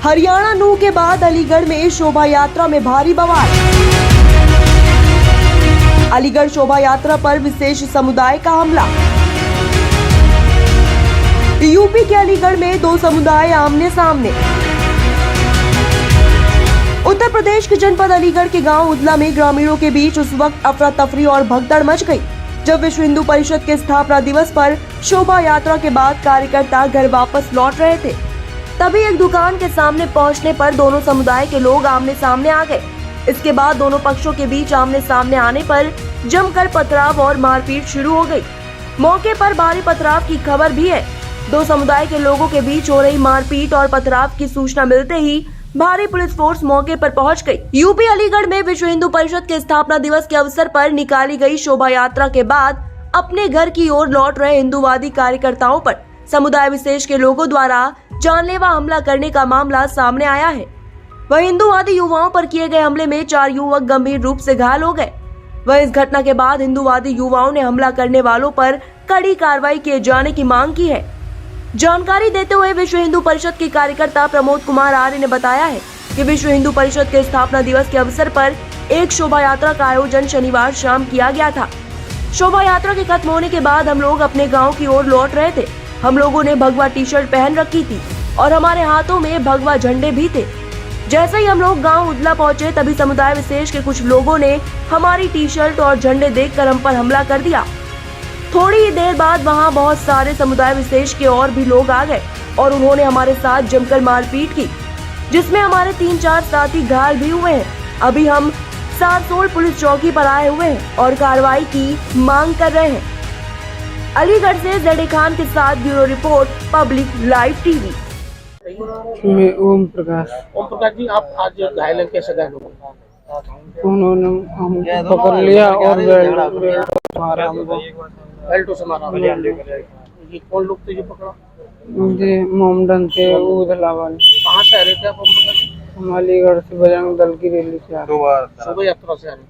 हरियाणा नू के बाद अलीगढ़ में शोभा यात्रा में भारी बवाल। अलीगढ़ शोभा यात्रा पर विशेष समुदाय का हमला। यूपी के अलीगढ़ में दो समुदाय आमने सामने। उत्तर प्रदेश के जनपद अलीगढ़ के गांव उदला में ग्रामीणों के बीच उस वक्त अफरा तफरी और भगदड़ मच गई जब विश्व हिंदू परिषद के स्थापना दिवस पर शोभा यात्रा के बाद कार्यकर्ता घर वापस लौट रहे थे। तभी एक दुकान के सामने पहुंचने पर दोनों समुदाय के लोग आमने सामने आ गए। इसके बाद दोनों पक्षों के बीच आमने सामने आने पर जमकर पथराव और मारपीट शुरू हो गई। मौके पर भारी पथराव की खबर भी है। दो समुदाय के लोगों के बीच हो रही मारपीट और पथराव की सूचना मिलते ही भारी पुलिस फोर्स मौके पर पहुंच गई। यूपी अलीगढ़ में विश्व हिंदू परिषद के स्थापना दिवस के अवसर पर निकाली गई शोभा यात्रा के बाद अपने घर की ओर लौट रहे हिंदूवादी कार्यकर्ताओं पर समुदाय विशेष के लोगों द्वारा जानलेवा हमला करने का मामला सामने आया है। वह हिंदूवादी युवाओं पर किए गए हमले में 4 युवक गंभीर रूप से घायल हो गए। वह इस घटना के बाद हिंदूवादी युवाओं ने हमला करने वालों पर कड़ी कार्रवाई किए जाने की मांग की है। जानकारी देते हुए विश्व हिंदू परिषद के कार्यकर्ता प्रमोद कुमार आर्य ने बताया है कि विश्व हिंदू परिषद के स्थापना दिवस के अवसर पर एक शोभा यात्रा का आयोजन शनिवार शाम किया गया था। शोभा यात्रा के खत्म होने के बाद हम लोग अपने गांव की ओर लौट रहे थे। हम लोगों ने भगवा टी शर्ट पहन रखी थी और हमारे हाथों में भगवा झंडे भी थे। जैसे ही हम लोग गांव उदला पहुंचे तभी समुदाय विशेष के कुछ लोगों ने हमारी टी शर्ट और झंडे देखकर हम पर हमला कर दिया। थोड़ी ही देर बाद वहां बहुत सारे समुदाय विशेष के और भी लोग आ गए और उन्होंने हमारे साथ जमकर मारपीट की, जिसमें हमारे 3-4 साथी घायल भी हुए हैं। अभी हम सारसोल पुलिस चौकी पर आए हुए हैं और कार्रवाई की मांग कर रहे हैं। अलीगढ़ से जेडे खान के साथ bureau report, public live TV. मैं ओम प्रकाश जी, आप आज घायल हैं, कैसे घायल हो? उन्होंने हमको पकड़ लिया और बेल्ट मारा हमको। बेल्टों से मारा? ये कौन लोग थे जो पकड़ा? जी मोमडन थे उदला वाले। कहाँ से आ रहे थे आप? हम अलीगढ़ से बजरंग दल की रैली से आ रहे थे। शोभा यात्रा से आ रहे थे,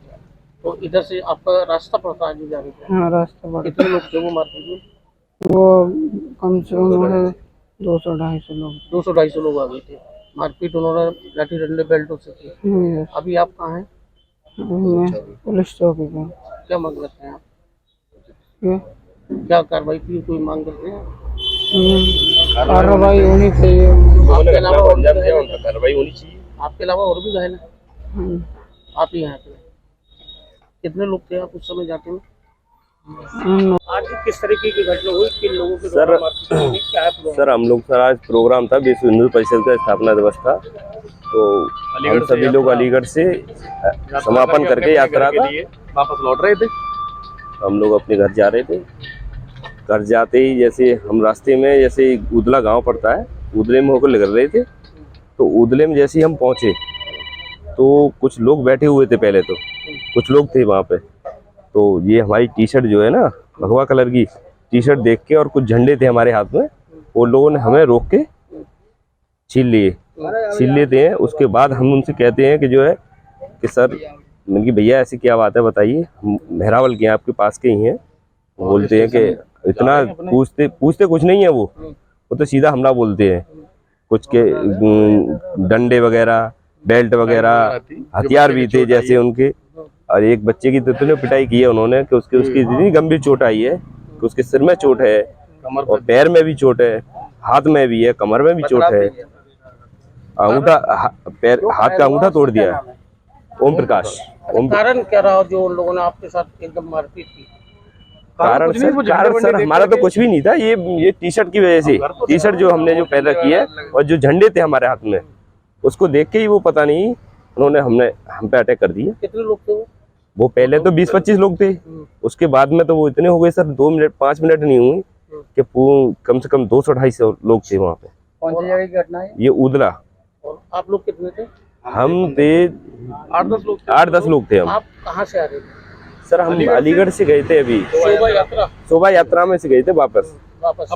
तो इधर से आपका रास्ता पड़ता है जा रहे थे? हाँ रास्ता पड़ा। कितने लोग थे वो मारपीट में? वो कम से कम 200-250 लोग। 200-250 लोग आ गए थे। मारपीट उन्होंने लाठी डंडे बेल्टों से की। अभी आप कहाँ हैं? मैं पुलिस चौकी पे। क्या मांग करते हैं आप? क्या कार्रवाई की कोई मांग करते हैं? कार्रवाई होनी चाहिए। आपके अलावा कार्रवाई होनी चाहिए। आपके अलावा और भी घायल हैं? आप ही यहाँ पे कितने लोग थे आप उस समय जाते हैं? आज किस तरीके की घटना हुई? किन लोगों के सर क्या है? सर हम लोग सर आज प्रोग्राम था, विश्व हिंदू परिषद का स्थापना दिवस था, तो हम सभी लोग अलीगढ़ से समापन करके यात्रा का वापस लौट रहे थे। हम लोग अपने घर जा रहे थे। घर जाते ही जैसे हम रास्ते में जैसे उदला गांव पड़ता है, उदले में होकर निकल रहे थे, तो उदले में जैसे ही हम पहुंचे तो कुछ लोग बैठे हुए थे। पहले तो कुछ लोग थे वहाँ पे, तो ये हमारी टी शर्ट जो है ना भगवा कलर की टी शर्ट देख के और कुछ झंडे थे हमारे हाथ में, वो लोगों ने हमें रोक के छीन लेते हैं। उसके बाद हम उनसे कहते हैं कि जो है कि सर, मैंने कि भैया ऐसी क्या बात है बताइए, हम मेहरावल के हैं, आपके पास के ही हैं। वो बोलते हैं कि इतना पूछते कुछ नहीं है, वो तो सीधा हमला बोलते हैं। कुछ के डंडे वगैरह, बेल्ट वगैरह, हथियार भी थे जैसे उनके। और एक बच्चे की तो इतनी पिटाई की है उन्होंने कि उसकी इतनी गंभीर चोट आई है कि उसके सिर में चोट है और पैर में भी चोट है, हाथ में भी है, कमर में भी चोट है। अंगूठा हाथ का अंगूठा तोड़ दिया है। ओम प्रकाश। कारण क्या रहा जो उन लोगों ने आपके साथ एकदम मारपीट की? कारण सर हमारा तो कुछ भी नहीं था। ये टी शर्ट की वजह से, टी शर्ट जो हमने जो पहन रखी है और जो झंडे थे हमारे हाथ में, उसको देख के ही वो पता नहीं उन्होंने हम पे अटैक कर दिया। कितने लोग थे वो पहले तो 20-25 लोग थे, उसके बाद में तो वो इतने हो गए सर, 2-5 मिनट नहीं हुई कि कम से कम 200-250 लोग थे वहाँ पे। कौन सी जगह की घटना है? ये उदला। और आप लोग कितने थे? हम थे 8-10 लोग थे हम। आप कहाँ से आ रहे थे? सर हम अलीगढ़ से गए थे अभी शोभा यात्रा में से गए थे वापस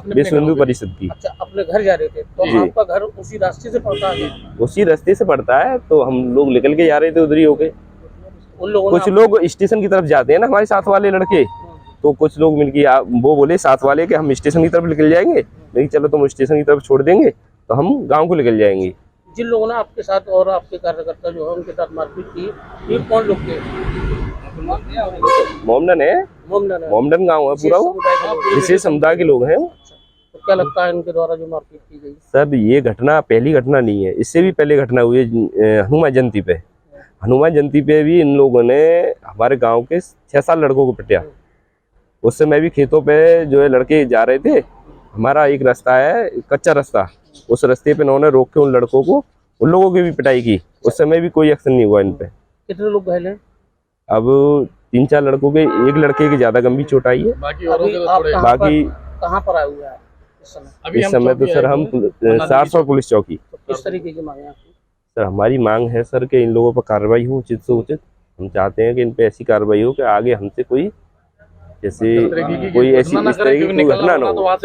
विश्व हिंदू परिषद की। अच्छा, अपने घर जा रहे थे? तो आपका घर उसी रास्ते से पड़ता है? उसी रास्ते से पड़ता है, तो हम लोग निकल के जा रहे थे उधर ही होके। कुछ लोग स्टेशन की तरफ जाते हैं ना हमारे साथ वाले लड़के, तो कुछ लोग मिलके वो बोले साथ वाले कि हम स्टेशन की तरफ निकल जाएंगे, लेकिन चलो तुम स्टेशन की तरफ छोड़ देंगे तो हम गांव को निकल जाएंगे। जिन लोगों ने आपके साथ और आपके कार्यकर्ता जो है उनके साथ मारपीट की, ये कौन लोग थे? मोमडन है, मोमडन है। मोमडन गांव है पूरा, वो समुदाय के लोग। विशेष समुदाय के लोग हैं। अच्छा, तो क्या लगता है इनके द्वारा जो मारपीट की गई? सब ये घटना पहली घटना नहीं है, इससे भी पहले घटना हुई है हनुमान जयंती पे। हनुमान जयंती पे भी इन लोगों ने हमारे गांव के 6-7 लड़कों को पिटाया। उस समय भी खेतों पे जो है लड़के जा रहे थे, हमारा एक रास्ता है कच्चा रास्ता, उस रास्ते पे इन्होंने रोक के उन लड़कों को, उन लोगों की भी पिटाई की। उस समय भी कोई एक्शन नहीं हुआ इन पे। कितने लोग घायल हैं? अब 3-4 लड़कों के, एक लड़के की ज्यादा गंभीर चोट आई है। अभी आप बाकी कहाँ पर आए हुए हैं इस समय? इस समय तो सर हम 400 पुलिस चौकी। तो किस तरीके की मांगे आपकी? सर हमारी मांग है सर कि इन लोगों पर कार्रवाई हो उचित से उचित। हम चाहते हैं कि इन पे ऐसी कार्रवाई हो कि आगे हमसे कोई जैसे कोई ऐसी इस तरह की कोई घटना ना हो। आप